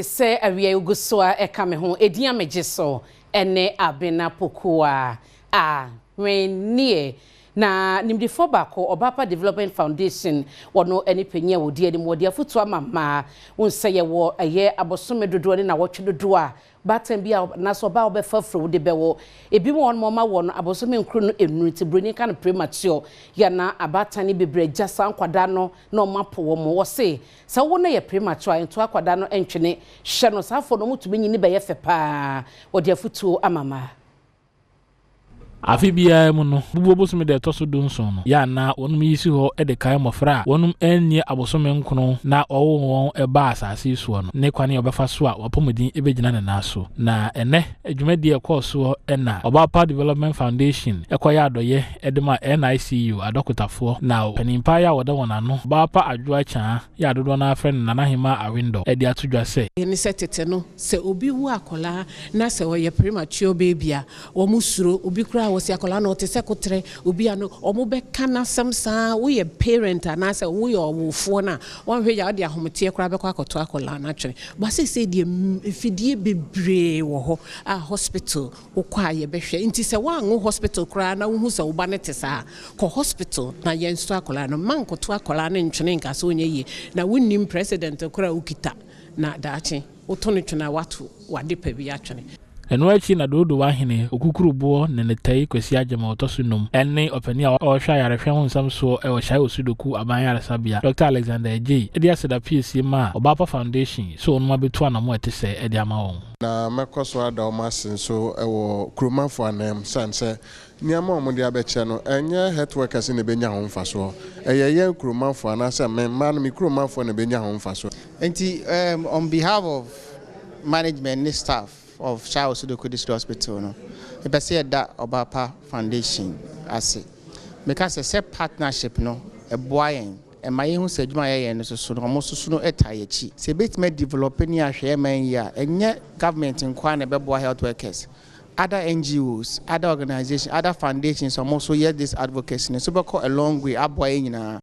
ase se awia ugusoa eka me ho edia mejeso ene abena pokua na nimdifo bako Obapa Development Foundation wono eni penye wodi eni wodi afutu amama unseye wo eye abosome dodo ni na wotwe dodo a batem bia na so ba obefafro wode bewo ebi mo won ma won abosome nkru no enu ti broni kan premature ya na abatani bebre jasa nkwada no na omapo wo mo wo se sa wo na ye premature ento akwada no entwene hye no safo no mutube nyini be ye fe pa wode afutu amama afi bia mu no bubu bosome de toso donso no ya na wonum yisi ho e de kan mofra wonum ennie abosome nkono na owo won e ba asase so no ne kwane obefa so a wapomodin e begina na so na ene adwumadi e course e na Obapa Development Foundation e koya adoye e de ma NICU adokotafo na panimpa ya woda wonano Obapa adwoa cha ya dodo na afre na nahima awindo e de atodwa se ni setete no se obi wu akola na se wo ye premature baby a wo musuro obi kura wosi akola no te sekotre obi ano omo be kana samsa wo ye parent na se wo ye owofo na won hwe ya de ahomete kura be kwa akoto akola na twene ba se de fidie bebre wo ho a hospital wo kwa ye behwe nti se wanwo hospital kura na wo hu se wo ba ne te sa ko hospital na ye nso akola no man koto akola na ntwene nka so onye yi na wonnim president kura ukita na daache wo to ne twena watu wade pa bi atwene eno achi na dodo wahene okukurubo ne netai kwesi agema otosunum enne opani a ohwa yarehwe ho nsam so e wo hyai osudoku abanyare sabia Dr. Alexander J edi aseda PSC ma Obapa Foundation so onuma betu anamo etese edi ama won na mekoso ada o masin so e wo kromafo anem sanse niama omode abeche no enye health workers ne benya ho mfaso eyeye kromafo anase man mi kromafo ne benya ho mfaso enti on behalf of management and staff of Charles Sudoku District Hospital no e be say that Obapa Foundation ase because a set partnership no e boyen e maye hu se dwuma ye no so no mo so no etayechi se betime developing ni ahwe man ya enye government nkwa na be boy health workers other NGOs other organizations other foundations also hear this advocacy so be a long way aboy nyina